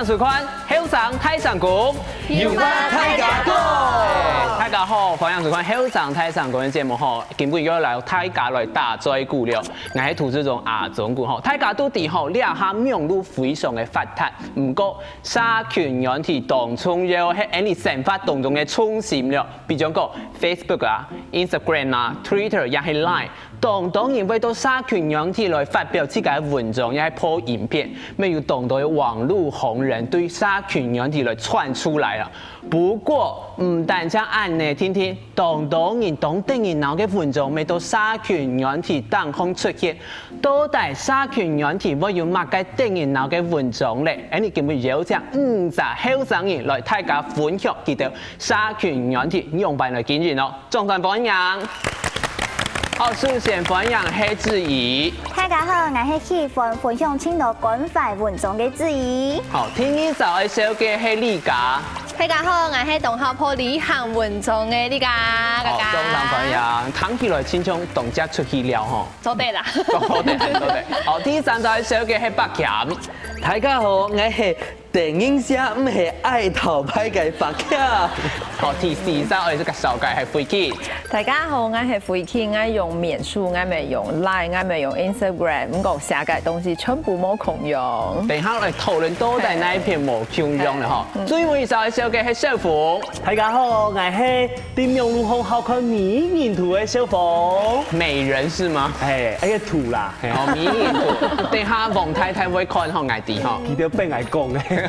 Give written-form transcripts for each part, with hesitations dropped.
阳สุ寬，後生太上宮，有話大家講。大家好，方陽สุ寬後生太上宮嘅節目吼，今日要來大家來打嘴鼓了。我喺圖書中亞總股吼，大家都知吼，兩下網絡非常嘅發達，唔過社群軟體當中有喺any生活當中嘅中心了，比如講 Facebook 啊、Instagram 啊、Twitter 也係 Line。當然會到社群軟體來發表自己嘅文章，也係播影片，沒有當到嘅網絡紅人對社群軟體來傳出來了。不過唔單止按呢，聽聽當然當定人腦嘅文章未到社群軟體當空出現，到底社群軟體會有乜嘅定人腦嘅文章咧？你見唔有隻後生人來大家分享佢哋社群軟體用品來經驗咯，眾團歡迎。好，首先歡迎黑志怡。大家好，我是喜歡分享青島關懷文章嘅志怡。好，聽呢首嘅小嘅係李嘉。大家好，我是同學破理行文章嘅李嘉。好，眾人歡迎。聽起來輕鬆動作出去了吼。做對啦。做對。好，第三首嘅小嘅係白強。大家好，我是電影社唔係愛頭派嘅白強。好，第四首我哋呢個小嘅係飛機。大家好，我係飛機，我用面書，我咪用 Line， 我咪用 Instagram， 唔講寫嘅東西全部冇空用。等下嚟討論到底哪一片冇空用啦嗬。最尾一首嘅小嘅係小鳳。大家好，我係點用路好好看迷人圖嘅小鳳。美人是嗎？個圖啦。哦，迷人圖。等下黃太太會看好藝啲嗬。記得俾我講嘅。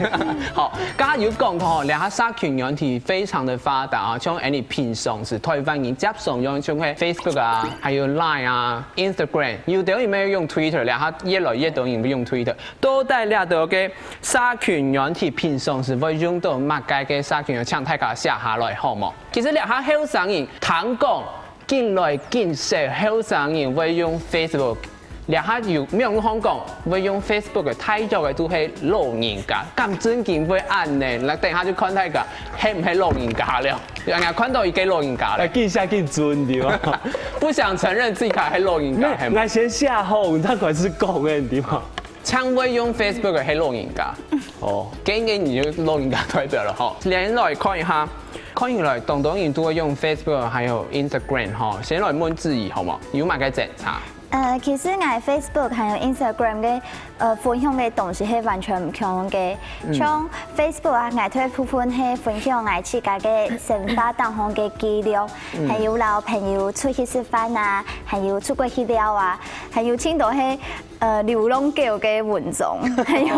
好，加油講嗬，兩下社群軟體非常的發達啊，像你平常時台灣人接上用像係 Facebook 啊，還有 Line 啊、Instagram， 有啲人沒有用 Twitter， 兩下越來越多人會用 Twitter， 都帶兩到嘅社群軟體平常時會用到乜嘅社群軟體，請大家寫下來好冇？其實兩下後生人談講，近來近世後生人會用 Facebook。兩下有沒有香港會用 Facebook 嘅太多嘅都係老人家，咁真見會按呢？嗱，等下就看睇個係唔係老人家了？人家看到一個老人家了，見下見準啲嘛？不想承認自己係老人家，係咪？我先下後，他還是講嘅啲嘛？常會用 Facebook 嘅係老人家，哦，今年你就老人家代表了哈。連來看一下，看起來當人都會用 Facebook， 還有 Instagram 哈。先來問自己好冇？有乜嘅檢查？其實我 Facebook 還有 Instagram 嘅分享嘅東西係完全唔同嘅。像 Facebook 啊，我推部分係分享我自家嘅生活當中嘅記錄，還有老朋友出去食飯啊，還有出國去了啊，還有青島係流浪狗嘅文章，還有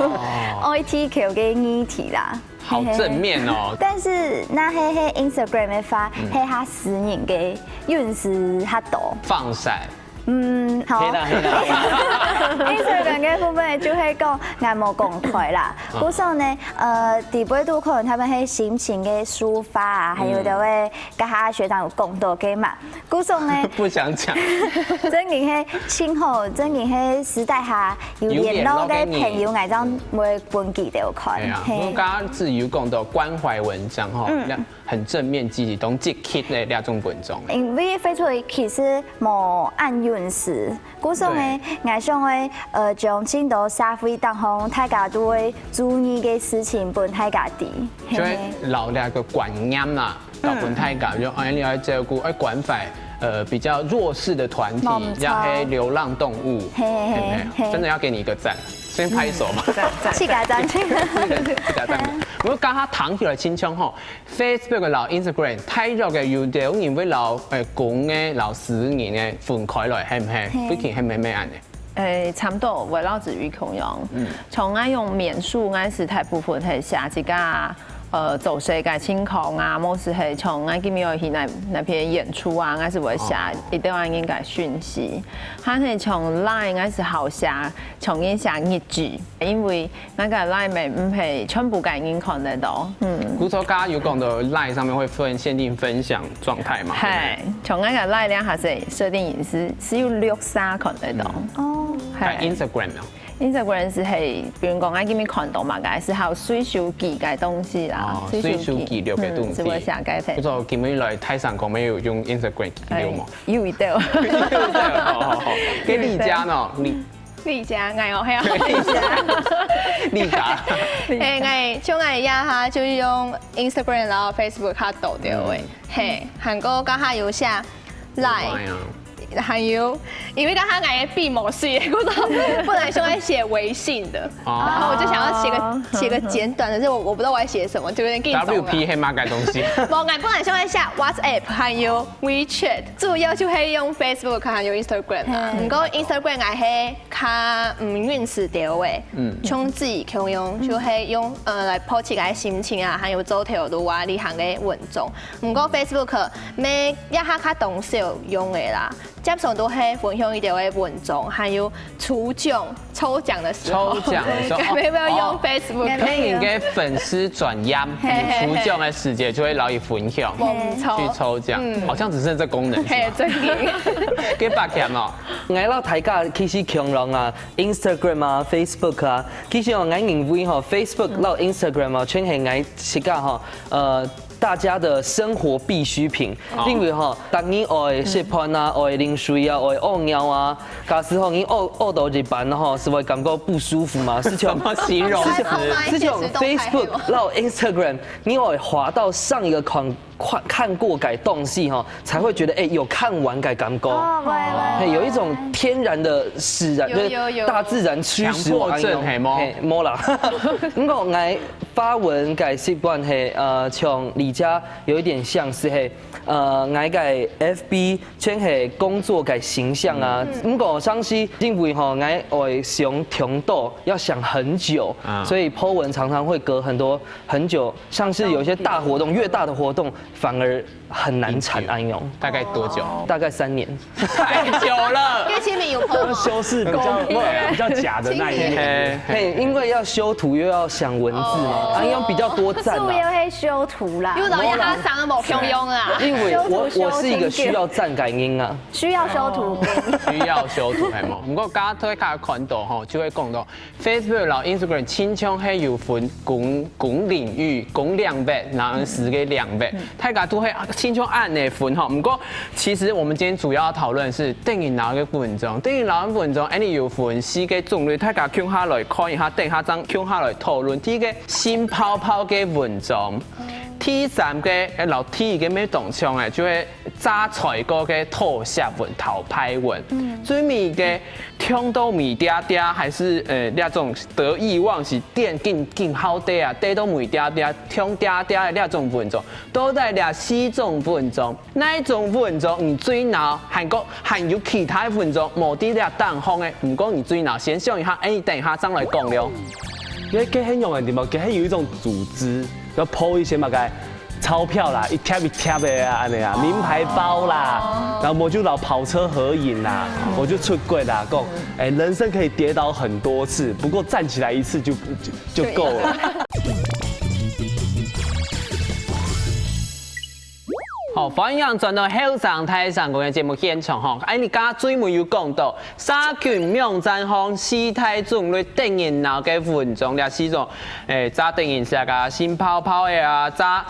IT 球嘅議題啦。好正面哦！但是那係 Instagram 嘅話，係他私人嘅運勢較多。放閃。好。Instagram 嘅部分就係講我冇公開啦。嗰時候呢，第八度可能他們係心情嘅抒發啊，還有就會跟下學長有共同嘅嘛。嗰時候呢，不想講。真嘅係親好，真嘅係時代下有聯絡嘅朋友，我將每本記得看。係啊，我剛剛自己有講到關懷文章吼，很正面積極，都積極嘅兩種文章。因為 Facebook 其實冇按運勢，嗰時候呢，我想會將青島社會當中大家都會注意嘅事情俾大家知。所以留兩個觀念啦，俾大家就你要照顧關懷比較弱勢的團體，也係流浪動物，真的要給你一個讚。先拍手吧，謝家讚，謝家讚。如果家下談起來輕鬆吼 ，Facebook 嘅留 Instagram 睇咗嘅有啲人會留公嘅留私人嘅分開來，係唔係？最近係咩咩樣嘅？差唔多圍繞住於共用。從我用面書，我是大部分係寫一個。走世界情況啊，某時係從我今日去那邊演出啊，我是會寫一段應該訊息。還係從 Line 我是好寫，從印寫日記，因為那個 Line 咪唔係全部嘅人看得到。古早家有講到 Line 上面會限定分享狀態嘛？係，從那個 Line 咧，還是設定隱私，只有63看得到。哦，係 Instagram 啊。Instagram 是係，比如講我今日看到嘛，係係有水手記嘅東西啦，水手記錄嘅東西。是會寫嘅睇。不知道今日來台上講沒有用 Instagram 記錄嗎？有一條。好。給李嘉呢？你家爱哦，系啊，你家，爱像爱呀哈，就用 Instagram 然后 Facebook 卡抖掉诶，嘿，韩国刚下有下 Line。还有，因为刚刚爱闭模式，不然是爱写微信的，然后我就想要写个简短的，但是我不知道我要写什么，就有点紧张。WP 黑马改东西。我爱本来想爱下 WhatsApp 还有 WeChat， 主要就係用 Facebook 還有 Instagram 啊。不過 Instagram 係較唔允許掉嘅，像自己可以用就係用來 po 自己心情啊，還有做條路啊呢行嘅文章。不過 Facebook 咩一下較動少用嘅啦。基本上都係分享一條嘅文章，還有抽獎的時候，抽獎的時候，要不要用 Facebook？可以嘅粉絲轉頁，抽獎嘅時節就會攞去分享，去抽獎，好像只剩這功能。係最勁，幾百件哦。我老大家其實強浪啊 ，Instagram 啊 ，Facebook 啊，其實我認為吼 Facebook 老 Instagram 啊，全係我是個吼大家的生活必需品，因為吼，當你愛食飯啊，愛啉水啊，愛屙尿啊，假使吼你屙到一半吼，是會感覺不舒服嘛？是像形容詞，是像 Facebook 到 Instagram， 你會滑到上一個看過改東西哈，才會覺得有看完改感覺，有一種天然的使然，就是大自然驅使我安用，冇啦。咁我愛發文改習慣係像李家有一點像是係愛改 FB 全係工作改形象啊。咁我相信因為吼愛想停到要想很久，所以 po 文常常會隔很久，像是有一些大活動，越大的活動。反而很難產安用，大概多久？大概3年，太久了。因為前面有 po 修飾比較假的那一面，嘿，因為要修圖又要想文字嘛，安用比較多讚主要係修圖啦，因為老爺他上冇平用啊。因為我是一個需要讚感音啊，需要修圖，需要修圖係冇。不過家推卡看到吼，就會講到 Facebook 然後 Instagram 輕鬆係有分公領域、公兩別，然後4個兩別。大家都會清楚按的分哈，不過其實我們今天主要討論是電影哪個文章，電影哪個文章，你有分4個種類，大家聽下來看一下，等下張聽下來討論。第一個新泡泡嘅文章，第3個然後第2個咩動向誒，就係榨菜個嘅吐瀉文、頭拍文，最尾嘅聽到米嗲嗲，還是那種得意忘形、電勁好嗲啊，嗲到米嗲嗲、聽嗲嗲嘅那種文章，都在那4種文章。那一種文章你最鬧，還有其他文章冇啲咧當紅嘅，唔過你最鬧，先想一下，你等一下上來講了。因為佢很用的地方，佢有一種組織，要 po 一些嘛個鈔票啦，一貼一貼的啊，安尼啊，名牌包啦，然後我就攞跑車合影啦，我就出櫃啦，講，人生可以跌倒很多次，不過站起來一次就夠了。好，歡迎轉到後上台上嗰個節目現場吼，你家最尾有講到沙群名戰方4大種類電影鬧嘅文章，咧4種炸電影社啊、新泡泡嘅啊、炸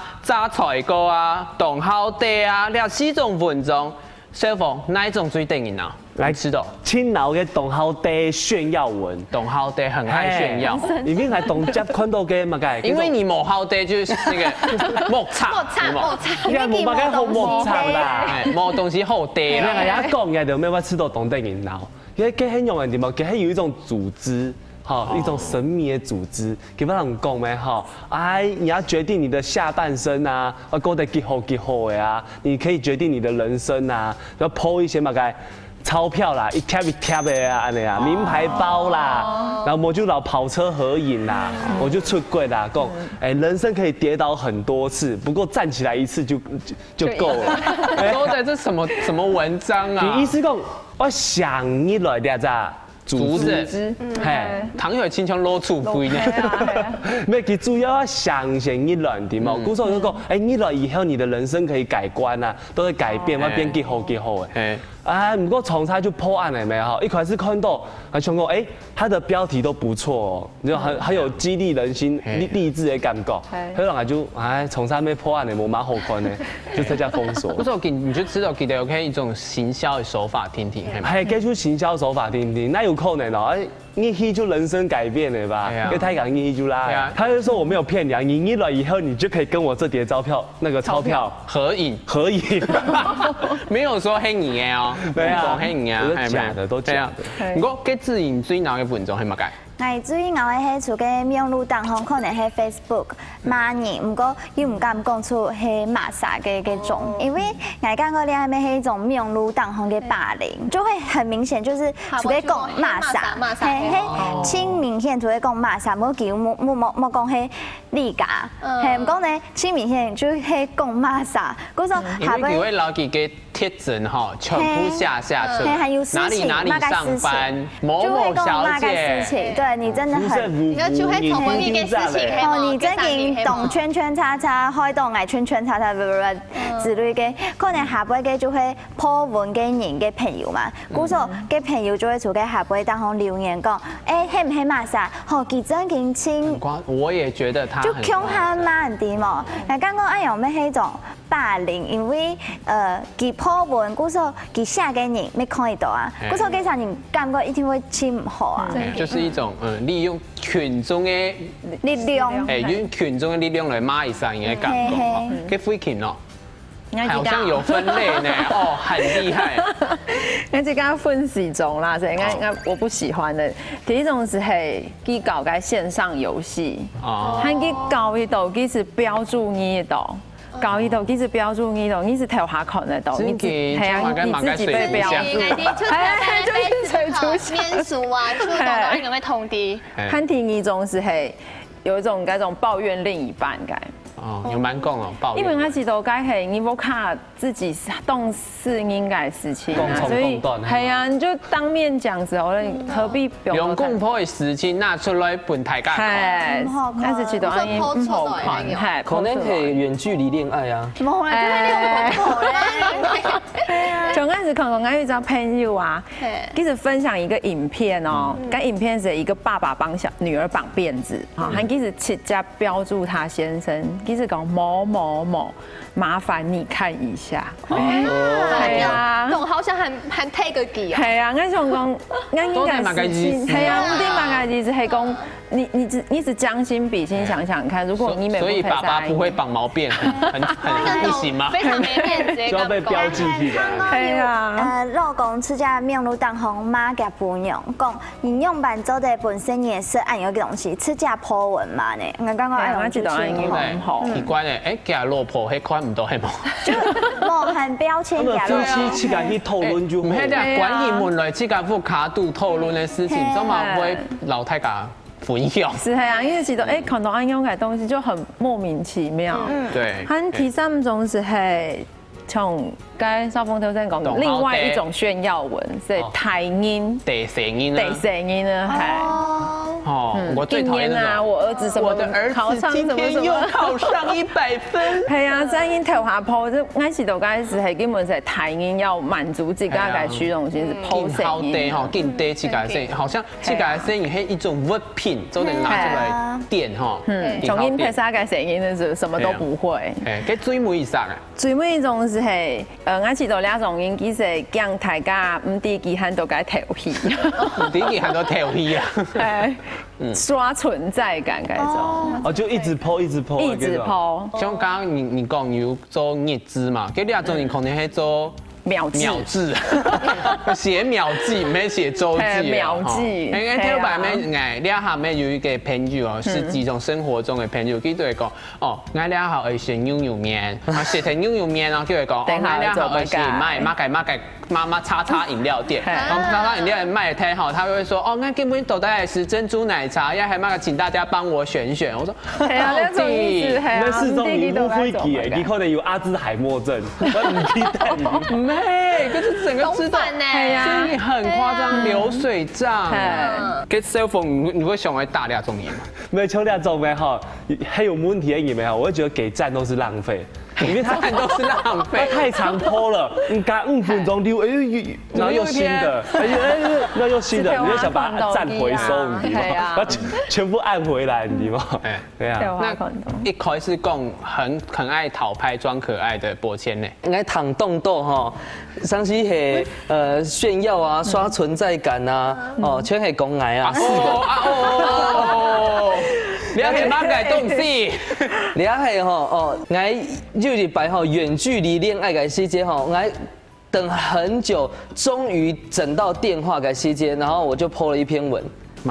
菜糕啊、動好地啊，咧4種文章，小鳳哪一種最電影啊？來知道，青島嘅動好地炫耀文，動好地很愛炫耀，裡面係動接看到嘅嘛個，因為你冇好地就是那個莫擦，因為冇乜嘅好莫擦啦，冇東西好地啦。人家講嘅就咩話吃到懂電影鬧，因為佢很用嘅地方，佢係有一種組織。好，一種神秘的組織，基本上講咩哈？你要決定你的下半生啊，過得幾好的啊，你可以決定你的人生啊，要 po 一些嘛個鈔票啦，一貼一貼的啊，安尼啊，名牌包啦，然後我就攞跑車合影啦，我就出櫃啦，講，人生可以跌倒很多次，不過站起來一次就夠了。都在這什麼文章啊？你意思講，我想一來啲咋？組織，唐有清腔攞出杯呢。咩？佢主要要想先一輪點嘛，故所就講，一輪以後你的人生可以改觀啊，都會改變，會變幾好嘅。啊，不过从他就破案了没有？一开始看到还想讲，他的标题都不错哦，就很有激励人心、励志的感觉。后来就从他没破案的，我蛮好看的，就这叫封锁。不是，你就知道记得有可以一种行销的手法听听，还给出行销手法听听，那有可能哦，你就人生改变了吧？因为太讲你就啦，他就说我没有骗你啊，你一了以后你就可以跟我这叠钞票合影，没有说黑你的哦，对啊，黑你啊，都假的，都假的。不過，佢自然最鬧嘅文章係乜嘅？我最後嘅係除嘅名錄當紅，可能係 Facebook 罵人，不過又唔敢講出係罵啥嘅種，因為我感覺你係咪係一種名錄當紅嘅霸凌，就會很明顯，就是除嘅講罵啥，係清明顯除嘅講罵啥，冇叫冇講係理解，係唔講呢清明顯就係講罵啥，嗰種因為佢會留記嘅貼紙哈，全部下車，哪裡上班，某某小姐。對你真的很，你就會同一件事情，你真係動圈圈叉叉，開到嗌圈圈叉叉之類嘅，可能下輩嘅就會破文嘅人嘅朋友嘛，嗰時候嘅朋友就會做嘅下輩當中留言講，係唔係罵啥？佢真勁清，我也覺得他就強悍罵人哋嘛，但剛剛有咩係一種霸凌，因為佢破文嗰時候佢寫嘅人沒看到啊，嗰時候嘅人感覺一定會清唔好啊，就是一種利用群眾嘅力量，用群眾嘅力量來罵一下人嘅感覺，幾 freaking 咯，好像有分類呢，哦，很厲害。我這個分幾種啦，所以我不喜歡的。第一種是係佢搞個線上遊戲，佢搞一道佢是標注你一道。搞一道，其實標注你度，你是頭下看得到，你自己被標注，就是出現面書啊，出廣告會通知。看第二種是係有一種嗰種抱怨另一半嘅。哦，有蠻講哦，抱怨。因為我知道該係你不卡自己懂事應該事情，所以係啊，你就當面講之後咧，何必用公婆嘅事情拿出來本大家看？但是知道安唔好看，係可能可以遠距離戀愛啊。冇啊，就係呢個就嗰時可能我有一個朋友啊，其實分享一個影片哦，嗰影片是一個爸爸幫女兒綁辮子，啊，他其實直接標注他先生。其實講某某某，麻煩你看一下。係啊，仲好像很 take 佢啊。係啊，我想講，我應該是係啊，我啲馬家意思係講，你是將心比心想想看，如果你沒有，所以爸爸不會綁毛辮，很不行嗎？非常沒面子，就要被標記起來。係啊，老公出家名錄當紅馬甲不用講，你用版做的本身也是按有個東西，出家破文嘛呢？我剛剛按用就很好。奇怪咧，夾老婆迄款唔到係冇，冇含標籤夾夫妻自己去討論就好。唔係咧，關起門來自己副卡度討論嘅事情，怎麼會老太家分享？是啊，因為知道看到安用嘅東西就很莫名其妙。對。和第三種是係從剛少峰頭先講，另外一種炫耀文，是台音、地聲音啊，係。哦，我最討厭那種。我兒子什麼？我的兒子今天又考上100分。係啊，聲音頭下鋪，即啱時到嗰陣時係基本上台音要滿足自己嘅虛榮心，是鋪聲音。好低，更低自己嘅聲音，好像自己嘅聲音係一種物品，都能拿出來墊哈。重音配啥嘅聲音的時候，什麼都不會。誒，最尾一種啊？最尾一種是係啱時到兩種音，其實講大家唔知幾漢都該調戲。唔知幾漢都調戲啊？刷存在感嗰種，哦，就一直 po 一直 po， 一直 po。像剛剛你講有做日誌嘛，跟另一種你可能係做秒誌，寫秒記，唔係寫週記。秒記。因為條擺咩兩下咩有一個朋友哦，是幾種生活中嘅朋友，佢都會講哦，我兩下會寫牛肉麵，寫成牛肉麵哦，佢會講哦，我兩下會寫媽叉叉飲料店，然後叉叉飲料店賣得太好，他會說哦，我根本都帶來是珍珠奶茶，要還媽個請大家幫我選選。我說係啊，呢種意思係啊，四種你不會記誒，你可能有阿茲海默症，我唔記得你。沒，可是整個知道，係啊，所以很誇張，流水賬。跟 cell phone 你會想會打兩種嘢嗎？沒有抽兩種沒好，還有問題嘅嘢沒好，我會覺得給讚都是浪費。因为它看都是浪费，太长拖了，你赶5分钟丢，然后又新的，那又新的，你就想把它暂回收，你知道吗？把全部按回来，你知道吗？哎，对啊。那一开始讲很爱讨拍装可爱的博谦呢，爱躺动豆哈，上次系炫耀啊，刷存在感啊，全系讲爱啊，你要给妈改动戏，你系吼爱有一摆吼远距离恋爱嘅时间吼，爱等很久，终于整到电话嘅时间，然后我就 po 了一篇文，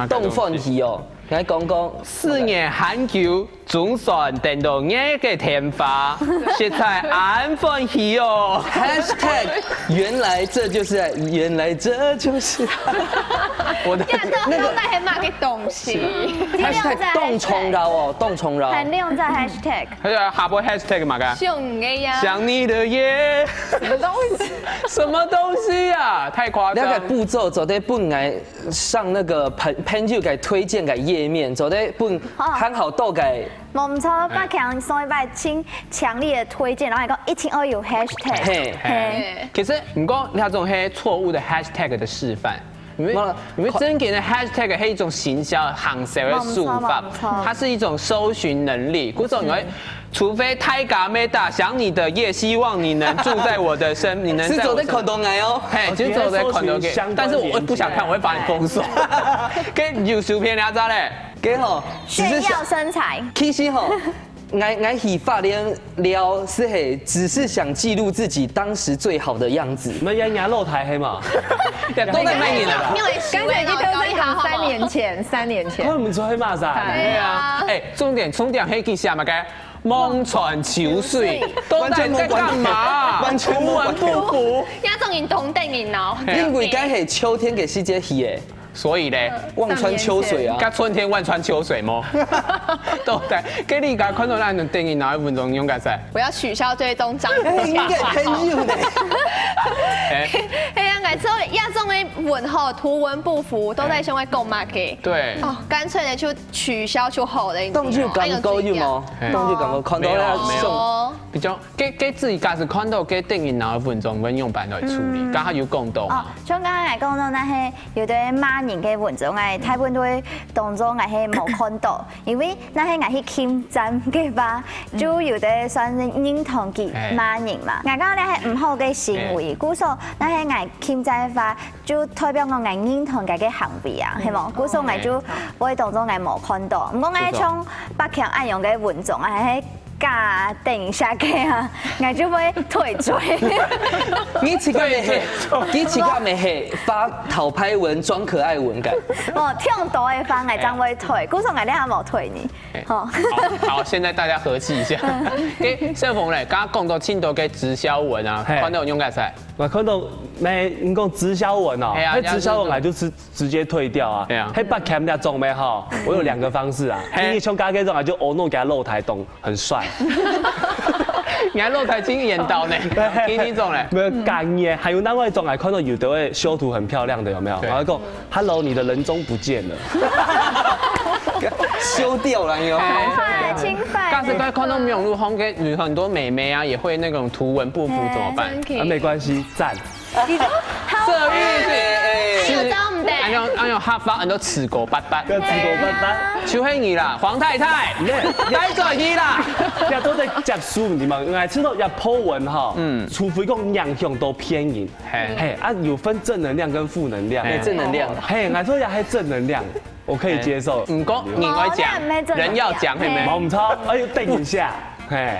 动放题哦。来讲讲4年韩球总算等到我嘅天花，实在安欢喜哦。#原来这就是爱，原来这就是爱。我的那个在骂给东西动重饶哦，动重饶。很利用在#，还有下播 # 嘛个？想你呀，想你的夜，什么东西？什么东西啊？太夸张。那个步骤走在本来上那个朋友给推荐给页面，走在本很好豆给。唔错，把强上一拜请强烈的推荐，然后一定要有#。嘿，其实唔讲你这种系错误的#的示范。因为真给的#是一种行销行销的术法，它是一种搜寻能力。古总以为，除非太嘎妹大想你的夜，希望你能住在我的身，你能是走在看动爱哦，嘿，就是走在看动给，但是我不想看，我会把你封锁。跟YouTube片聊咋嘞？给吼，炫耀身材。其实吼。爱洗发聊是嘿，只是想记录自己当时最好的样子。我们牙露台黑嘛，都在卖你了。因为刚才已经都是讲3年前。我们做黑嘛噻？对啊，哎，重点黑记下嘛该。梦传秋水，都在干嘛？完全图文不符。呀，这种东电影脑。因为该系秋天给世界洗诶。所以咧，望穿秋水啊，甲春天万川秋水么？都在，给你甲看到咱的电影哪一分钟用甲赛？我要取消追踪账户。应该很有的。哎呀，改之后亚种的文吼图文不符，都在想要购买给。对。哦，干脆的就取消就好了。动就广告有吗？动就广告看到了送。比较给自己假使看到给电影哪一分钟，阮用版来处理，刚好有共同。哦，像刚刚来讲到那些有的骂人嘅文章，我大部分都会当作我係冇看到，因為那些我去侵占嘅吧，就有的算是認同佢罵人嘛。我講那些唔好嘅行為，故說那些我侵占嘅話，就代表我認同佢嘅行為啊，係冇？故說我就會當作我冇看到，唔過我從北強愛用嘅文章係。假定下嘅啊，我就會退追。你自己咪係發討拍文裝可愛文㗎。哦，聽到嘅話我將會退，故說我哋還冇退呢。好，現在大家和氣一下。誒，盛峰咧，剛剛講到青島嘅直銷文啊，看到用解噻？我看到咩？你講直銷文哦，那直銷文我就是直接退掉啊。對啊。嘿，把 cam 家中咩哈？我有2個方式啊。第一，像剛剛這種就哦弄給他露台懂，很帥。你還露台經驗到呢？給你種嘞？沒有干耶，還有另外一種，還看到有的會修圖很漂亮的，有沒有？然後講 ，Hello， 你的人中不見了。修掉了喲。侵犯。剛才看到美容路紅給有很多美眉啊，也會那種圖文不符，怎麼辦？啊，沒關係，讚。色欲是，按用黑發，按到刺狗八八，刺狗八八，就係你啦，黃太太，來做你啦，呀都在講書，唔知嘛？我知道要 po 文哈，除非講兩項都偏淫，嘿啊有分正能量跟負能量，正能量，嘿，我說要係正能量，我可以接受。唔講，你來講，人要講，係咪？冇唔錯，哎呦，定一下。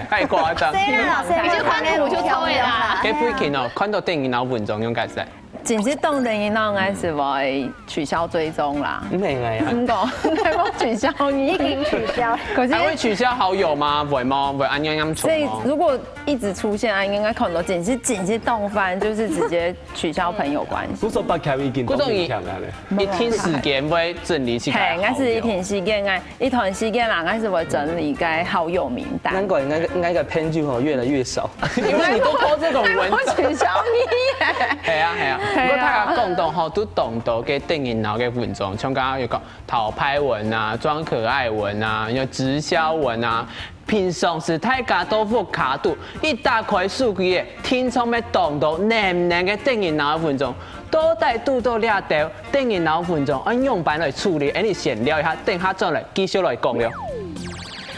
太誇張！你就看圖就對啦。給不見哦，看到電影然後文章用解釋。真是動電影那應是會取消追蹤啦。唔係啊。唔講，係冇取消你已經取消。可是還會取消好友嗎？會嗎？會按樣樣做。所以如果一直出現啊，應該看到真是動翻，就是直接取消朋友關係。不說不開已經都唔強啦咧。一天時間會整理起來。係，我是一天時間，一段時間啦，我是會整理該好友名單。難怪那個編劇吼越來越少，因為你都 po 這種文，我取消你耶。係啊係啊。不过大家共同吼都懂得嘅电影脑嘅文章，像刚刚有讲讨拍文啊、装可爱文啊、有直销文啊。平常时大家都不卡度，一打开数据嘅，听从要懂得难唔难嘅电影脑嘅文章，都带度到了到电影脑文章按用版来处理，你闲聊一下，等下再来继续来讲了。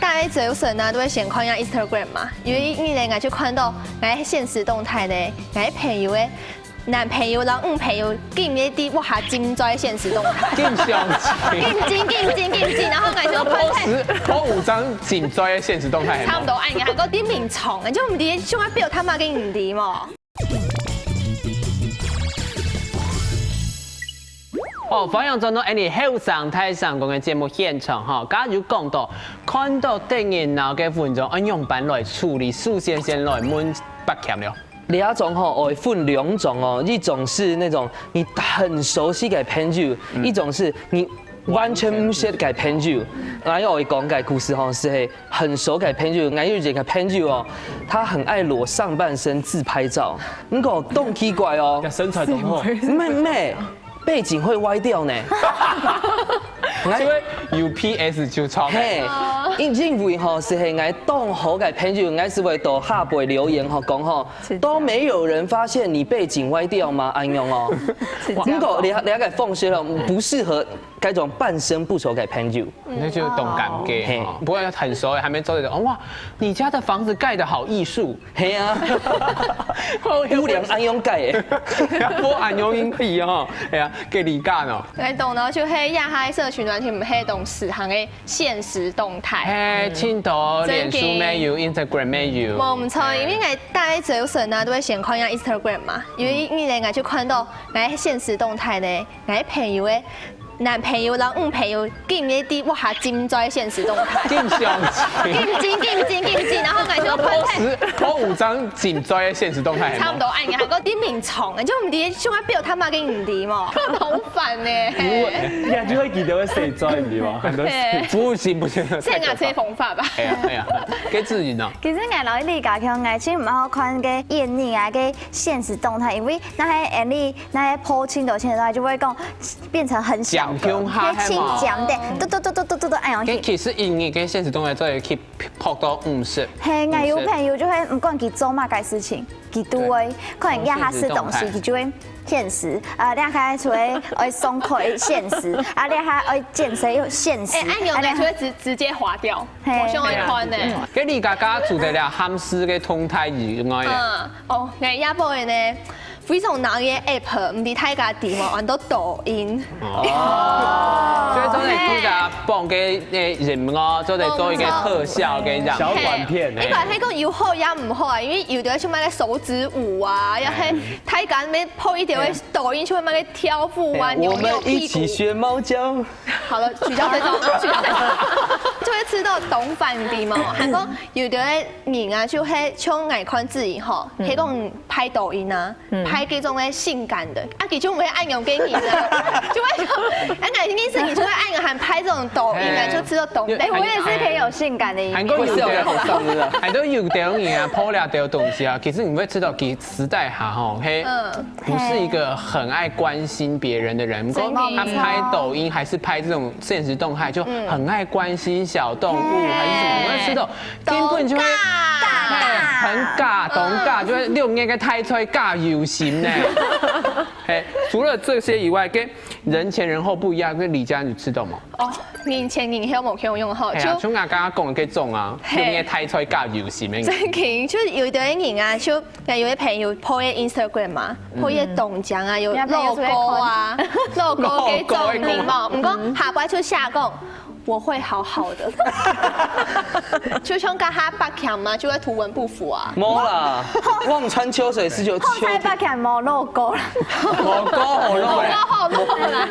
大家早晨啊，都會先看下 Instagram 嘛，因為你哋就看到我現實動態咧，我朋友嘅男朋友、然後女朋友，見一啲哇精在現實動態，更相勁，然後我就我5張緊追嘅現實動態，差唔多按嘅，係個啲面蟲，就唔知想下表他媽嘅唔掂喎。哦，方向中呢，你後上台上講嘅節目現場哈，假如講到看到電影腦嘅文章，按用版來處理，蘇先生來問不欠了。兩種吼，我分2種哦，一種是那種你很熟悉嘅朋友，一種是你完全唔識嘅朋友。然後我講嘅故事吼，是很熟嘅朋友，我有一個朋友哦，他很愛裸上半身自拍照，你講動奇怪哦，身材都好，妹。背景會歪掉呢，因為 UPS 就錯。嘿，因為吼是係我當好嘅朋友，我是會到下背留言吼講吼，都沒有人發現你背景歪掉嗎？安用哦，如果你嘅奉獻了，不適合嗰種半生不熟嘅朋友，那就懂感嘅。不過很熟，還沒走的哦哇，你家的房子蓋得好藝術。嘿啊，優良安用蓋誒，不安用應可以哦，係啊。給你幹哦！你懂到就係亞嗨社群軟體唔係動時行嘅現實動態。係，青島、臉書沒有 ，Instagram 沒有。冇唔錯，因為我大家早晨啊都會先看下 Instagram 嘛，因為你哋我就看到我現實動態咧，我朋友嘅男朋友、然後女朋友見一啲哇精在現實動態。勁相勁，然後我就我5張緊追嘅現實動態。差唔多按嘅，係嗰啲面蟲，就唔知想下表他媽嘅唔掂喎，好煩咧。你就會記得會誰追唔掂嘛？很多不行，即係牙齒縫法吧。係啊，幾自然啊。其實我老理解佢愛情唔好看嘅豔麗啊嘅現實動態，因為那些豔麗那些鋪青島線的話，就會講變成很小。輕講的，都哎呀！其實因為跟現實動態做去撲到50。係，我有朋友就會唔管佢做乜嘅事情，佢都會可能要他吃東西，佢就會現實啊，讓他出來愛鬆口現實啊，讓他愛健身又現實。按鈕呢就會直接劃掉，我想愛看呢。咁你家家做得了漢斯嘅動態以外咧？哦，我亞波嘅呢。非常難嘅 app 唔係太家點喎，玩到抖音。所以做嚟佢家幫嘅人物，做嚟做一個特效嘅人小短片。呢個係個有好也唔好啊，因為有啲出賣嘅手指舞啊，又係太家咩 po 一條嘅抖音出賣嘅跳舞啊，扭屁股。我們一起學貓叫。好了，取消這種，就會吃到懂飯啲嘛。係講有啲人啊，就係像愛看自己嗬，係講拍抖音啊。拍嗰種咧性感的，啊，其中會按用給你啊，就會講，那應該是你就會按用喊拍這種抖音啊，就知道懂。哎，我也是可以有性感的一面。很多有啲人啊，拍了條東西啊，其實你會知道，其實時代下吼，嘿，不是一個很愛關心別人的人。不過他拍抖音還是拍這種現實動態，就很愛關心小動物，還是什麼，你會知道，根本就會很尬，懂尬，就會用那個太吹尬有型呢。除了這些以外，跟人前人後不一樣，跟李佳你知道嗎？哦，人前人後冇用好，就像我剛剛講嘅嗰種啊，用那個太吹尬有型嘅。最近就有啲人啊，就有啲朋友 po 喺 Instagram 嘛，po 啲動向啊，有 logo 啊，logo 嘅種面貌，唔講下擺出下講。我會好好的，就像跟他八強嘛，就會圖文不符啊。冇啦，望穿秋水是就秋。後台八強冇 logo 啦，冇 logo 啦，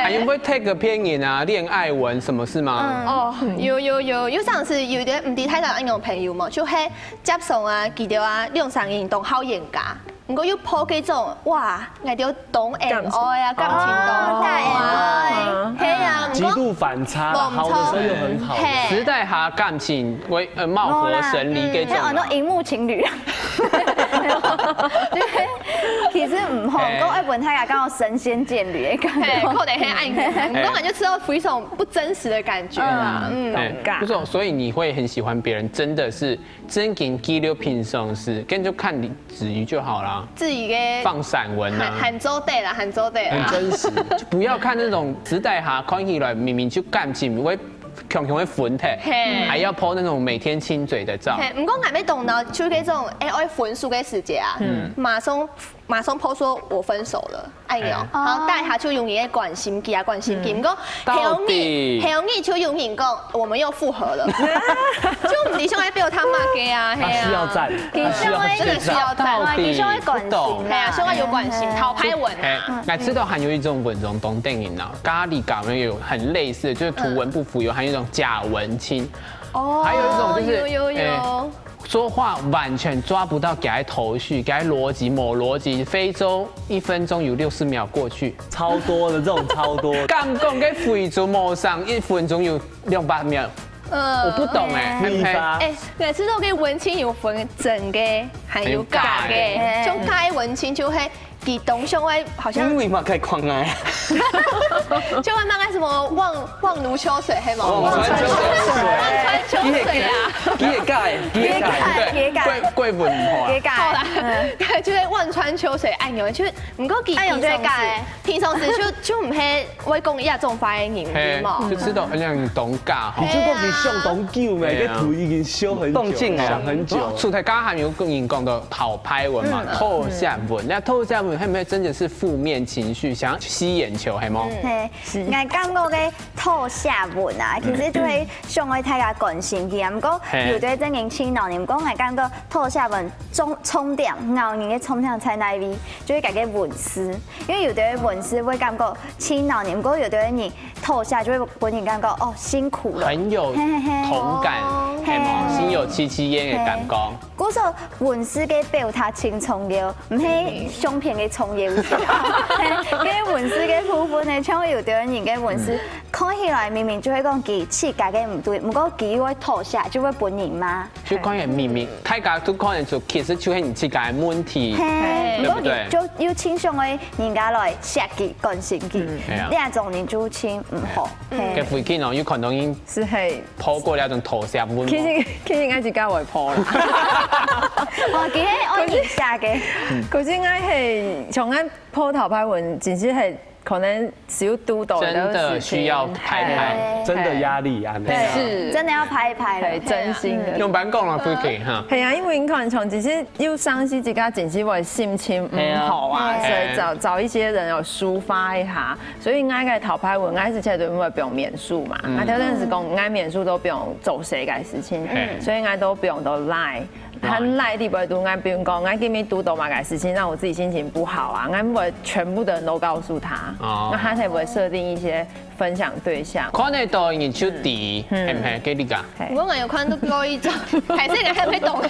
還有冇 take 個片影啊？戀愛文什麼事嗎？哦，有上次有啲唔知睇到啱用朋友嘛，就係接送啊，記到啊，兩三年都好嚴格。唔過要破嗰種，哇！我哋要懂愛啊，感情懂大愛，係啊，極度反差，好的時候又很好。時代下感情為貌合神離嗰種。很多熒幕情侶。其實唔好，講一本太講到神仙見侶嘅感覺，扣得很愛人，根本就吃到一種不真實的感覺啦。不是，所以你會很喜歡別人，真的是真給記錄平常事，跟就看你子瑜就好啦。自己嘅放散文啊，喊周地啦，喊周地啦，很真實，就不要看那種時代下看起來明明就感情會。強會粉體，還要 po 那種每天親嘴的照。唔講還沒動到，就嗰種愛分數嘅時節啊，馬上 po 說我分手了，愛你哦，然後帶下就用你嘅關心機啊，關心機，唔講係容易就用人講，我們又復合了，就唔係想來被他罵嘅啊，他需要讚，真的需要讚，你需要關心，係啊，需要有關心，討拍文啊。我知道還有一種文種懂電影啊，咖喱港面有很類似，就是圖文不符，有還有一種假文青，哦，還有一種就是有。說話完全抓不到，給他頭緒，給他邏輯，冇邏輯。非洲1分鐘有60秒過去，超多的這種超多。剛講嘅非洲冇上1分鐘有200秒，我不懂我知道嘅文青有分真嘅，還有假嘅，像假嘅文青就係。比東上位好像，因為嘛太狂啊！就會那個什麼望如秋水，係嗎？望穿秋水啊！貴文化，就係望穿秋水愛用，就唔過幾平常時就唔係會講一種發言語嘛。就知道人懂假，你就講你上懂久咩？個圖已經修很久，想很久。出台假還有跟人講到討拍文嘛，透下文，那透下文。係咪真的是負面情緒，想要吸眼球，係冇？係，我感覺嘅吐下文啊，其實就係想愛大家關心佢啊。唔過有啲真年輕人，唔講我感覺吐下文充電，熬年嘅充電在哪裡？就會改嘅文思，因為有啲文思會感覺青老年，唔過有啲人吐下就會本人感覺哦辛苦了，很有同感，係冇？心有戚戚焉嘅感覺。嗰時候文思嘅表達清重要，唔係相片嘅重要。嘅文思嘅部分係像有啲人嘅文思，看起來明明就係講佢設計嘅唔對，唔過佢會吐下就會本人嘛。就看起來明明，大家都可能就其實就係你設計嘅問題，對不對？就要傾向嘅人家來設計關心佢，呢一種人就清唔好。嘅附近哦，有可能已經是係鋪過了種吐下文。其實應該自家會鋪啦。哇，佢係安然下嘅，佢應該係從一鋪頭拍文，只是係可能少督導真的需要拍，真的壓力啊，是真的要拍一拍，係真心嘅。用版講啦，飛機嚇。係啊，因為可能從只是要傷心自家自己會心情唔好啊，所以找一些人有抒發一下，所以挨嘅頭拍文，挨之前都因為不用免術嘛，挨條陣時講挨免術都不用做世界事情，所以挨都不用都賴。他賴地不會讀，俺不用講，俺給你讀到嘛個事情，讓我自己心情不好啊，俺不會全部的人都告訴他，那他才不會設定一些分享對象。看得到人手提，係唔係？給你講。我我有看到過一種，還是你還沒懂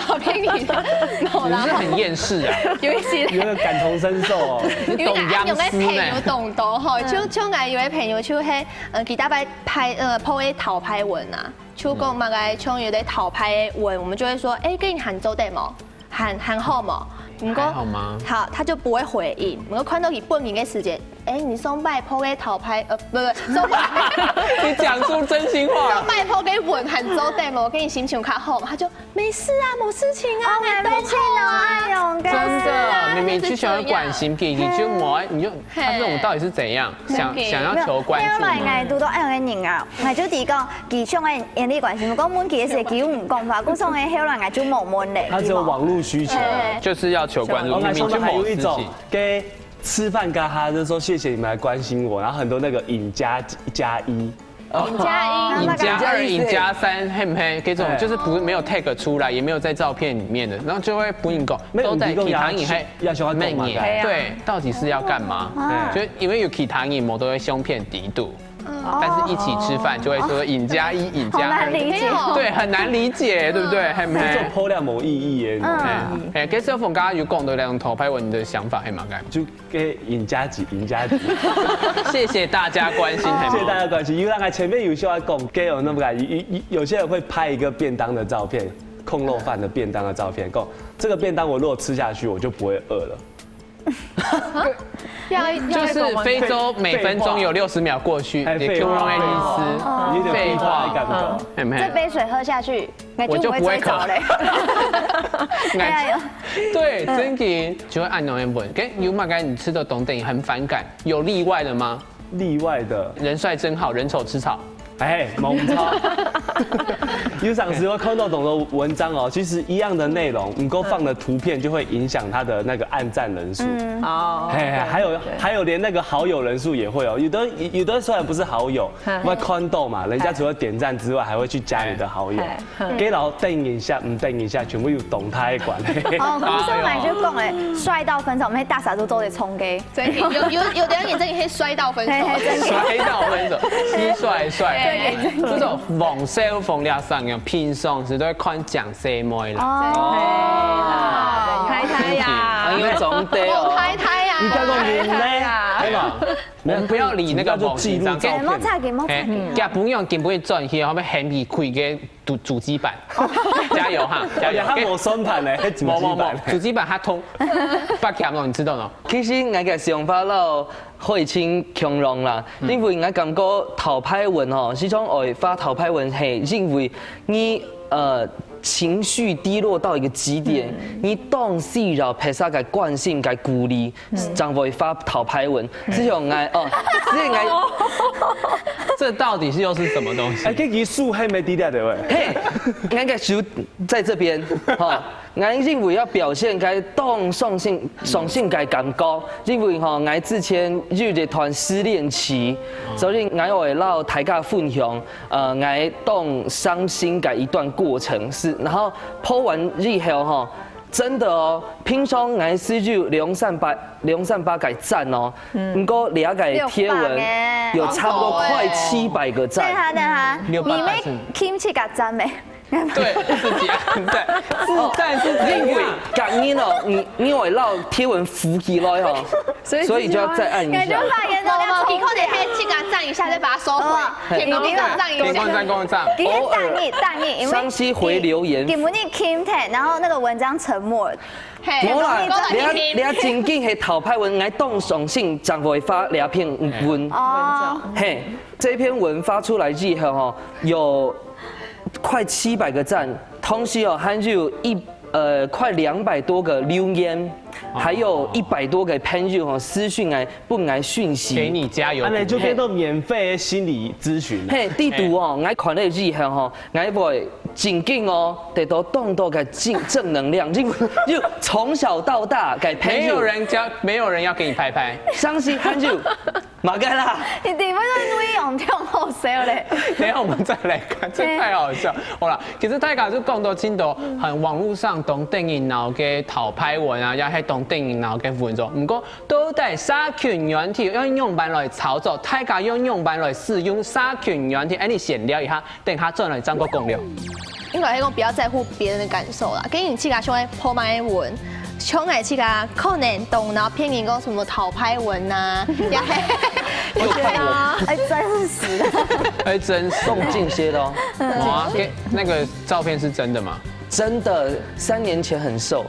到片語，你是很厭世啊。有一些有個感同身受哦。你懂央視朋友懂到嗬，就我有位朋友就係佢大概拍po 啲頭拍文啊。就講嘛個像有啲頭拍文，我們就會說，哎，跟你喊周地冇，喊好冇，唔過好嗎？好，他就不會回應。我看到佢本人嘅時間，哎，你送拜 po 嘅頭拍，不，送拜。你講出真心話。送拜 po 嘅文喊周地冇，跟你心情卡好，他就沒事啊，冇事情啊，你都欠我愛用真的，明明就想要關心佢，你就冇，你就他這種到底是怎樣？想要求關注。後來我讀到愛用嘅人啊，我就第講，佢想嘅人哋關心，我講問佢嘅時，佢唔講話，我送嘅後來我就冇問咧。他只有網絡需求，就是要求關注。明明就冇事情。給吃飯跟他就說謝謝你們來關心我，然後很多那個尹加一。尹加2、尹加3，嘿唔嘿？這種就是不沒有 tag 出來，也沒有在照片裡面的，然後就會不應講，都在其他人嘿媚眼，對，到底是要幹嘛？就因為有其他人我都會胸片敵度。但是一起吃飯就會說尹加1、尹加2，對，很難理解，對不對？係唔係？這種鋪量冇意義嘅。給小鳳剛剛有講到兩頭拍文，你的想法係蠻改？就給尹加幾。謝謝大家關心，謝謝大家關心。因為前面有些話講，給有那麼改，有些人會拍一個便當的照片。控肉饭的便当的照片，讲这个便当我如果吃下去，我就不会饿了。就是非洲每分钟有60秒过去，你 Q 容易意思，废话感觉。这杯水喝下去，我就不会渴嘞。对，真的就会按照原本。跟有嘛该你吃的东西很反感，有例外的吗？例外的，人帅真好人丑吃草。哎，猛超！有上次我看到懂的文章哦，其实一样的内容，你够放的图片就会影响他的那个按赞人数。哦，哎，还有连那个好友人数也会哦。有的虽然不是好友，会看到嘛，人家除了点赞之外，还会去加你的好友。给老等一下，等一下，全部有动态管。哦，古时候买就讲诶，帅到分手，我们大傻猪都得冲给。真有的人眼真的会摔到分手，摔到分手，帅。这种网销风量上用平常时都会看讲什么啦？哦，太太呀，有种的哦，太太呀，你讲讲人呢？对吧？我们不要理那个网记录照片，加不用根本转去，后面很比开个主机板，加油哈，加油！他没算盘嘞，主机板它通，八强哦，你知道吗？其实我嘅想法咯，可以强容啦，因为我感觉头拍文哦，是种会发头拍文系，因为你情绪低落到一个极点，你当时然后拍啥个惯性个鼓励，才会发头拍文。这种这到底是又是什么东西？哎，这个树还没低掉对不对？嘿，我个手在这边，哈，我认为要表现该动爽性该感觉，因为哈，我之前有一段失恋期，所以我会让大家分享，我动伤心的一段过程是。然后po完以后哈，真的哦，平常我是就200-300个赞哦，不过两个贴文有差不多快700个赞。等下，你们 kimchi 个赞没？对，自己按赞，但是因为感应哦，你会让贴文浮起来哈，所以就要再按一下。感觉发言都要你快点可以去给他赞一下，再把它收回。给我赞一下，公赞。偶尔因为伤心回留言。给我们 Kim Tan， 然后那个文章沉默。冇啦，你真正係头拍文，我动爽性才會發2篇文。哦。嘿，這篇文發出來之後哈，有快700個讚，同時哦，還有快200多個留言，還有100多個朋友哦私訊來本來訊息，給你加油。那就變到免費心理諮詢。嘿，地圖哦，我看了之後哈，我會真緊哦，得到更多的正能量，就從小到大給朋友。沒有人要給你拍拍。相信很久，馬該啦。你點解都會用這種好笑嘞？等下我們再來看，這太好笑。好啦，其實大家就講到真多，很網絡上當電影鬧嘅頭拍文啊，也係當電影鬧嘅文章。不過都係社群軟體用版來操作，大家用版來使用社群軟體，你閒聊一下，等下轉來張個講了。應該係講比較在乎別人的感受啦，跟你去甲想愛po買文。像愛去甲可能動腦騙人講什麼討拍文啊，也係，真實的，真送進些的哦。哇，那個照片是真的嗎？真的，3年前很瘦。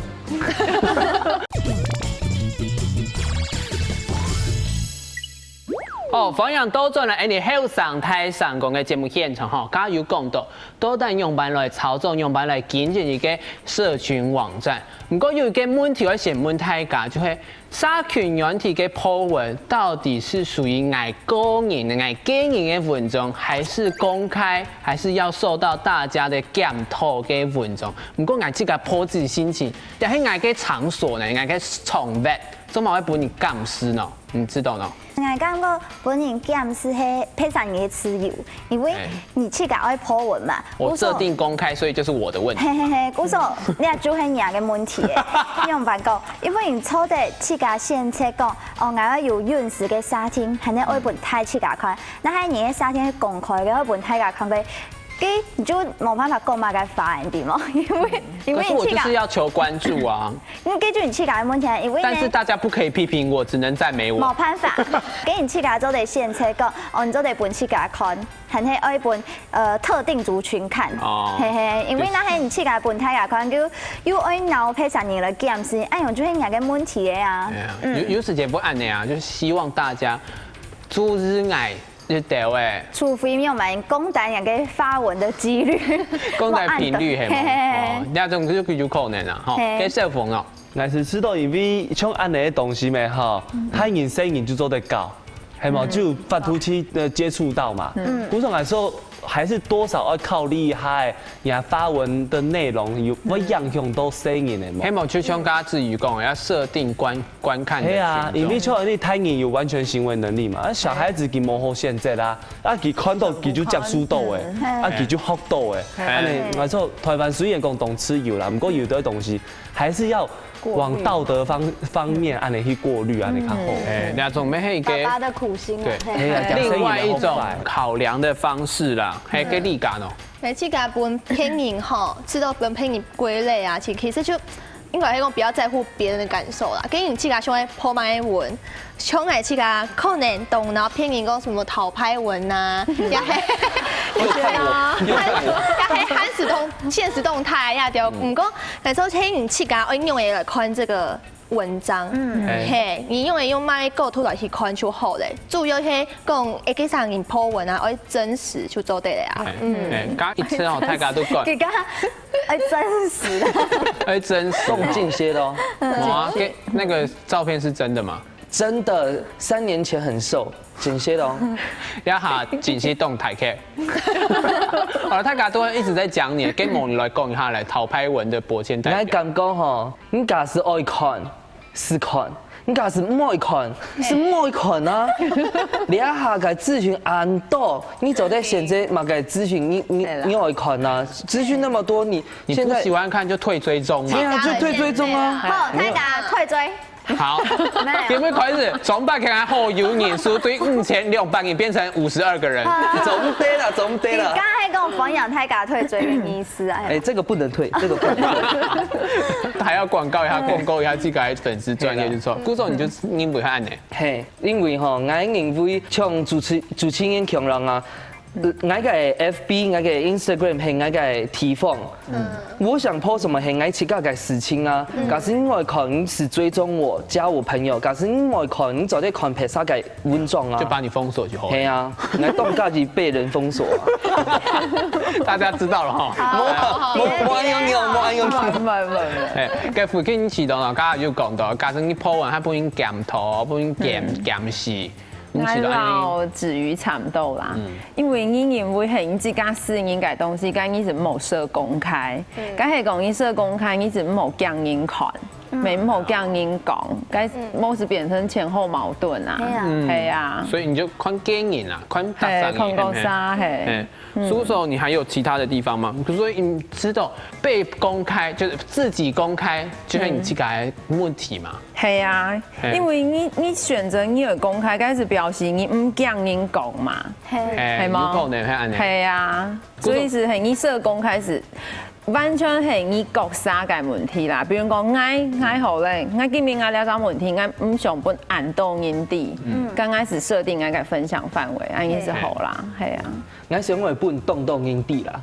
哦，方向都轉來，你後上台上講嘅節目現場吼，加有講到，都等用版來操作，用版來建設一個社群網站。不過有一個問題，我想問大家，就係社群軟體嘅po文到底是屬於愛個人的、愛個人嘅文章，還是公開，還是要受到大家的檢討嘅文章？不過愛自己po自己心情，又係愛個場所呢，愛個場合，總嘛會幫你監視呢，你知道呢？我感覺本人檢是係非常嘅自由，因為你去搞愛 po 文嘛。我設定公開，所以就是我的問題。嘿嘿嘿，古說你係做係人嘅問題嘅，用辦講，因為你初地去搞先切講，哦，我要有原始嘅沙天，係呢愛本太去搞看，那係你嘅沙天係公開嘅愛本太搞看嘅。你就冇辦法講嘛該發言啲嘛，因為可是我就是要求關注啊。因為記住你氣價嘅問題，因為但是大家不可以批評我，只能讚美我。冇辦法，給你氣價做哋先車講，哦，你做哋本氣價看，係係愛本特定族群看，嘿嘿，因為那係你氣價本睇下看，叫要愛鬧配上你來檢視，哎呦，就係人嘅問題嘅啊。有時節不按的啊，就是希望大家做日愛。就對誒，除非有埋公單人嘅發文的幾率，公單頻率係冇，那種就比較可能啦，吼，給社風哦。但是知道因為像按那些東西咩哈，他人聲音就做得高，係嘛，就發出去接觸到嘛。古總來說，還是多少要靠厲害，然後發文的內容有要影響到聲音的嘛。希望就像剛剛志宇講，要設定觀看的群眾。係啊，因為像你太人有完全行為能力嘛，啊小孩子佢冇好選擇啦，啊佢看到佢就接觸到嘅，啊佢就學到嘅。安尼，我說台灣雖然講懂吃油啦，不過有的東西還是要往道德方面安尼去過濾，安尼較好。那種咩係嘅？爸爸的苦心。對，另外一種考量的方式啦，係給你講哦。氣價本拼音吼，知道本拼音歸類啊，其實就應該係講不要在乎別人的感受啦。跟你氣價想喺破賣文，想係氣價可能懂，然後拼音講什麼討拍文啊，也係現實動態呀，就唔過，但是聽你氣價，我用嚟來看這個文章，嘿，你用買構圖來去看就好嘞。主要係講一個上你 po 文啊，我真實就做得了啊。剛一次哦，大家都講。佢講係真實的，係真實。動靜些的哦。哇，給那個照片是真的嗎？真的，3年前很瘦，緊些的哦。一下緊些動態嘅。好了，大家都一直在講你，跟我來講一下來討拍文的博謙代表。我感覺吼，你假是愛看是看，你假是唔愛看是唔愛看啊。你一下嘅資訊按到，你就在選擇嘛嘅資訊，你愛看啊。資訊那麼多，你不喜歡看就退追蹤嘛。對啊，就退追蹤啊。好，大家退追。好，點樣開始？從百看後有人數對5200人變成52個人，總對了，總對了。你剛才跟我分享太假退追的意思啊？哎，這個不能退，這個不能退。還要廣告一下，公告一下自己嘅粉絲專頁就錯。顧總你就應唔按呢？嘿，因為吼，我認為像主持人強人啊。我嘅 FB、我嘅 Instagram 係我嘅提放，我想 po 什麼係我自己嘅事情啊。假使你愛看，你是追蹤我、加我朋友；假使你愛看，你就在看拍啥嘅文章啊，就把你封鎖就好。係啊，我當家己被人封鎖啊。大家知道了哈。冇按用，冇按用。唔係。嘅附近啟動啦，家下要講到，假使你 po 完，佢本應檢圖，本應檢視。我老止於慘鬥啦，因為你認為係你自家私人嘅東西，咁你就冇設公開，咁係講你設公開，你就冇叫人看，冇叫人講，咁冇是變成前後矛盾啊，係啊，所以你就看電影啦，看大三看公沙係。蘇總，你還有其他的地方嗎？比如說你知道被公開，就是自己公開，就是你自己嘅問題嘛？係啊，因為你選擇你去公開，嗰是表示你唔叫人講嘛，係嗎？係啊，所以是係你設公開是。完全係你國家嘅問題啦，比如講我好咧，我見面我了解問題，我唔想本按到人哋，剛開始設定我嘅分享範圍，安尼是好啦，係啊。我想我本動人哋啦，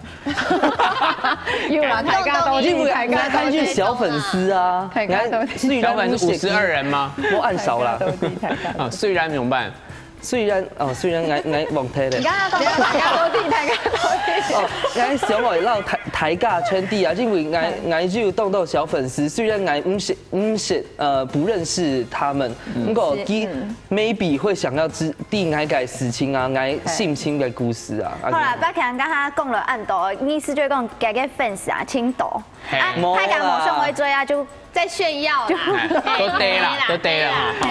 有啦，大家都因為我看住小粉絲啊，小粉絲52人嗎？我按少啦，啊，雖然怎麼辦？雖然我忘記咧。大家都哦，我想我讓台價圈地啊，因為我就動到小粉絲，雖然我唔是不認識他們，不過佢 maybe 會想要知道我嘅事情啊，我性情嘅故事啊。好啦，不強跟他講了按多，意思就係講家嘅粉絲啊，青島啊，大家冇想會追啊，就在炫耀啦，都对啦，都对了哈。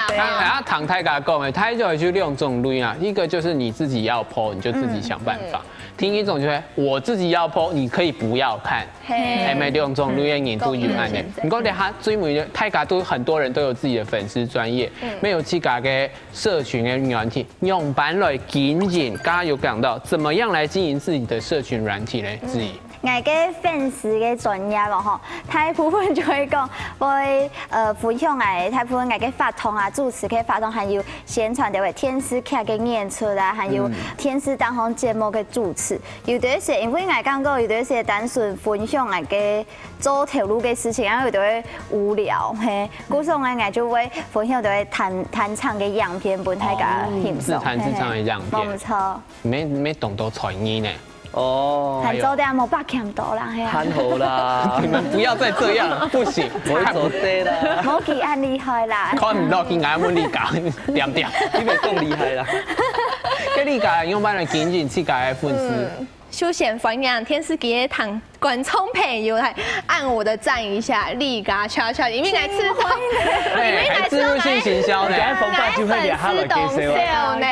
对啦。然后唐太甲讲的，他就有去两种类啊，一个就是你自己要 po， 你就自己想办法；另一种就是我自己要 po， 你可以不要看。还没两种类的人都有安的。你讲他最美的太甲都很多人都有自己的粉丝专业，没有去搞个社群的软体，用版来经营。刚刚有讲到怎么样来经营自己的社群软体呢？自己。我嘅粉丝嘅專業咯吼，大部分就會講會分享我大部分我嘅法通啊、主持嘅法通，還有宣傳到嘅電視劇嘅演出啊，還有電視當紅節目嘅主持。有啲時因為我感覺有啲時單純分享我嘅做頭路嘅事情，然後有啲會無聊嘿，故所我就會分享到彈唱嘅樣片俾大家欣賞。自彈自唱嘅樣片，冇錯。沒懂到才藝呢。哦，還做啲冇百強多啦，係啊。憨好啦，你們不要再這樣了，不行，我會做啲啦。冇幾咁厲害啦。看唔到見眼滿理解，點點，你咪更厲害啦。跟理解用班嚟經營自己嘅粉絲。休閒分享電視機嘅堂觀眾朋友來按我的讚一下，立嘎悄悄，因為來吃貨，還自入性行銷呢，粉絲懂 sale 呢，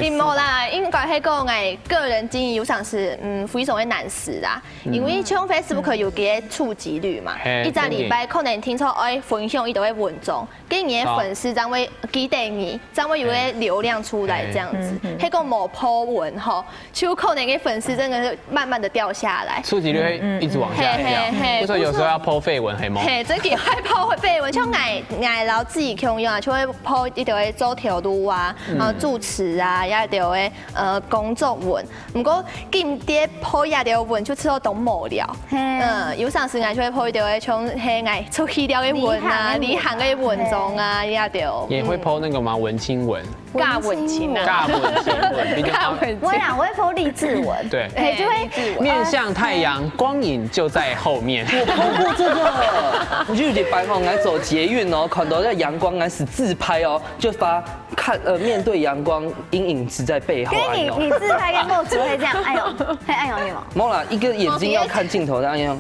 你冇啦，應該係講我個人經營有上是非常的難事啦，因為像 Facebook 有幾個觸及率嘛，一個禮拜可能聽說愛分享一堆文章，跟你的粉絲將會記得你，將會有個流量出來這樣子，係個冇 po 文吼，就可能個粉絲真的是慢慢的掉下來。觸及率會一直往下掉，所以有時候要 po 廢文係冇。係，最近係 po 廢文，像我老自己用啊，就會 po 一條做條路啊，主持啊，也條工作文。不過今啲 po 一條文就之後都無聊。有陣時我就會 po 一條像係我出去了嘅文啊，旅行嘅文章啊，也條。也會 po 那個嗎？文青文。尬文青啊。尬文青文，比較。我會 po 勵志文。對。就會面向太陽，光影就在後面。我看過這個，我就有白吼，我走捷運哦，看到那陽光，我是自拍哦，就發面對陽光，陰影只在背後。跟你自拍跟幕主會這樣，哎呦，會哎呦你嗎？冇啦，一個眼睛要看鏡頭這樣。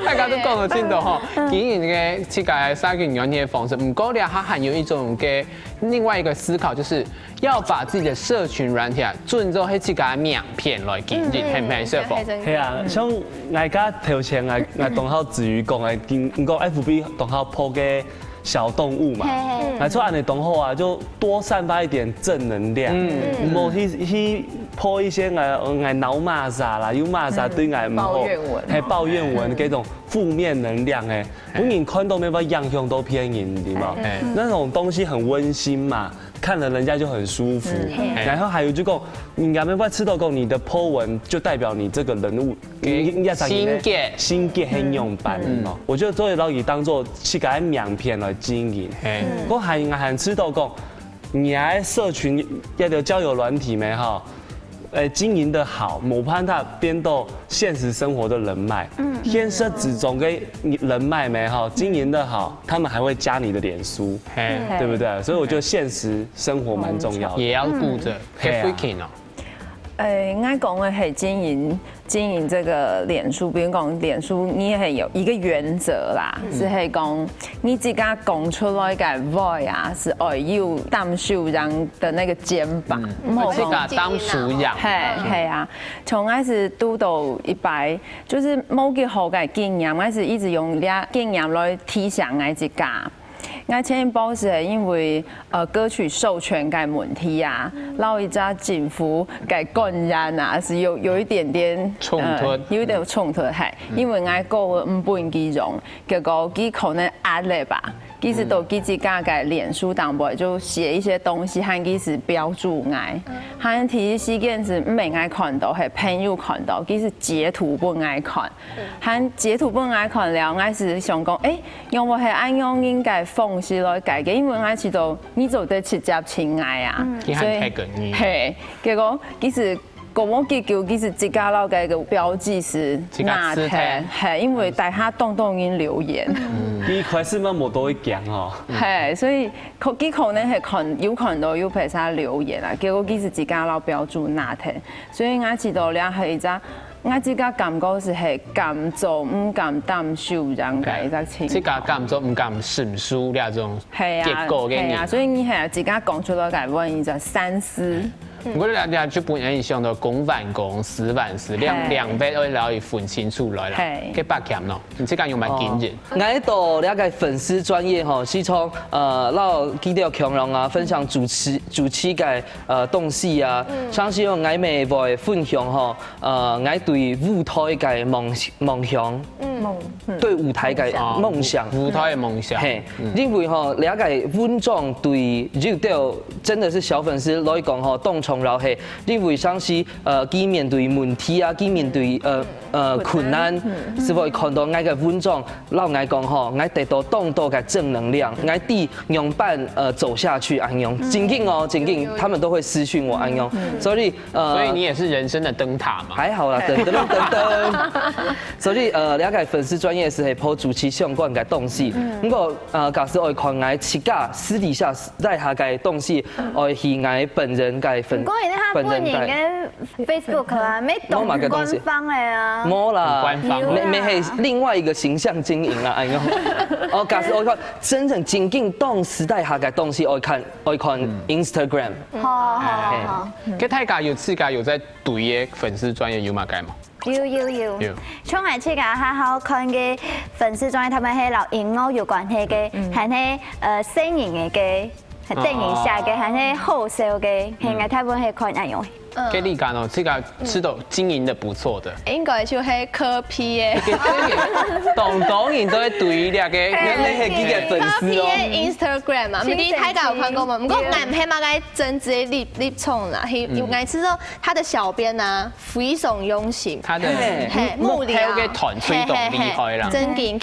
大家都講到清楚吼，經營嘅設計社群軟體嘅方式，唔過咧，它還有一種嘅另外一個思考，就是要把自己的社群軟體啊，盡做喺自己嘅名片來經營，係唔係師傅？係啊，像我家頭前我同學子瑜講嘅，唔過 FB 同學 po 嘅小動物嘛，來做安尼同學啊，就多散發一點正能量，唔好去 po 一些我鬧罵啥啦，有罵啥對我唔好，係抱怨文嗰種負面能量誒，本人看到咩把樣樣都偏人，對嗎？那種東西很溫馨嘛。看了人家就很舒服，然後還有就講，你兩邊塊吃到講，你的 po 文就代表你這個人物，心結很勇版哦。我覺得做到以當做去改名片來經營。我還吃到講，你喺社群要有交友軟體沒哈？經營得好，冇怕他變到現實生活的人脈，現實之中嘅人脈沒哈，經營得好，他們還會加你的臉書，對不對？所以我覺得現實生活蠻重要的，也要顧着，係 freaking 哦。應該講嘅係經營這個臉書，比如講臉書，你係有一個原則啦，是係講你自己講出來嘅話啊，是愛有當受人的那個肩膀，我自己當屬人，係啊，從開始讀到一擺，就是某個好嘅經驗，開始一直用啲經驗來提醒我自己。我前一步是因為歌曲授權嘅問題啊，然後一隻政府嘅干擾啊，是有一點點衝突，有一點衝突係，因為我個唔本機用，結果佢可能壓力吧。其實都自己嘅臉書當中就寫一些東西，和其實標注愛，和提事件是唔係愛看到，係朋友看到，其實截圖不愛看，和截圖不愛看了，我是想講，用我係按用應該方式來解決，因為我知道你做得直接親愛啊，所以係，結果其實。我結局其實自家老嘅個標記是那天，係因為大家動因留言，呢塊是乜冇都會講哦，係，所以佢可能係有看到有譬如留言啊，結果其實自家老標注那天，所以我知道了係一隻。我自家感覺是係敢做唔敢擔受咁解嘅情況。自家敢做唔敢認輸呢種結果嘅你。所以你係自家講出咗嘅問題就三思。我哋兩就本影響到公反公，私反私，兩邊都要去分清楚來啦。嘅八強咯，唔知間用埋經驗。我喺度了解粉絲專業吼，是從老記者強榮啊分享主持嘅東西啊，相信我咪會分享吼，我對舞台嘅夢想，對舞台嘅夢想，舞台嘅夢想。嘿，因為吼了解觀眾對柔道真的是小粉絲來講吼，動從然後係，因為相信佢面對問題啊，佢面對困難，是會看到我嘅觀眾，老我講吼，我得到更多嘅正能量，我啲用伴走下去安用，真緊哦，真緊，他們都會私訊我安用，所以你也是人生的燈塔嘛？還好啦，等，所以了解粉絲專業是係鋪主持相關嘅東西，不過假使我看我自家私底下在下嘅東西，我係我本人嘅粉。講完咧，他本人嘅 Facebook 啊，咩動官方嘅啊？冇啦，官方，沒係另外一個形象經營啦，安用。哦，假使我看真正經營當時代下嘅東西，我看 Instagram。好。佢大家有自家有在對嘅粉絲專業有嘛解嘛？有。從我自家好好看嘅粉絲專業，他們係留音樂有關係嘅，係呢聲音嘅，係電影下嘅，係呢後售嘅，係我他們係看內容。給你講哦，這個是都經營得不錯的。應該就係科批嘅，當然都係對呢個，你係幾個粉絲哦 ？Instagram 啊，唔知大家有看過嗎？不過我唔係嘛個真正嘅立衝啦，係有愛知道他的小編啊，非常用心，他的幕後嘅團隊都厲害啦。真勁，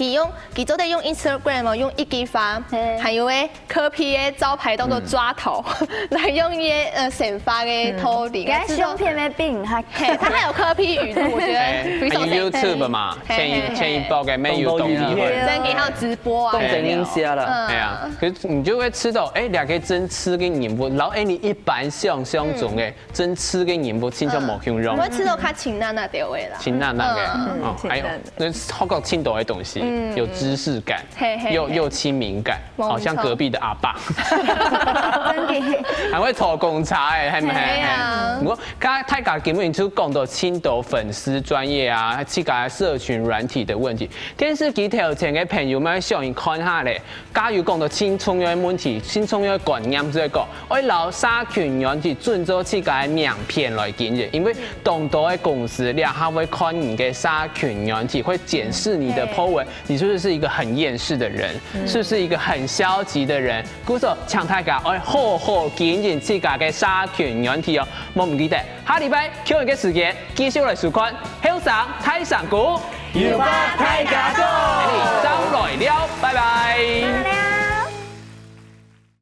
佢都得用 Instagram 哦，用一句話，還有誒科批嘅招牌當做抓頭，來用啲顯化嘅圖嚟。胸片嘅病，他還有科批語錄，我覺得非常還有 YouTube 嘛，前一波嘅咩有動力會，真給他直播啊，動靜音下啦，係啊，可是你就會吃到，兩個真吃嘅人物，然後你一般想象中嘅真吃嘅人物，親像冇形容，我吃到他清淡那條味啦，清淡那個，哦，還有那好搞青島嘅東西，有知識感，又親民感，好像隔壁的阿爸，還會拖公茶誒，係咪？我剛才太搞根本就講到青島粉絲專業啊，自家社群軟體的問題。電視機頭前嘅朋友們想去看下咧，假如講到青重要嘅問題、青重要嘅觀念，所以講，我留社群軟體準做自家嘅名片來經營，因為當多嘅公司，你還會看你嘅社群軟體，會檢視你的 po 文，你是不是一個很厭世的人，是不是一個很消極的人？故說搶太家，我好好經營自家嘅社群軟體哦。我唔記得，下禮拜休息嘅時間，繼續嚟收看《香港太上股》，要發太假歌。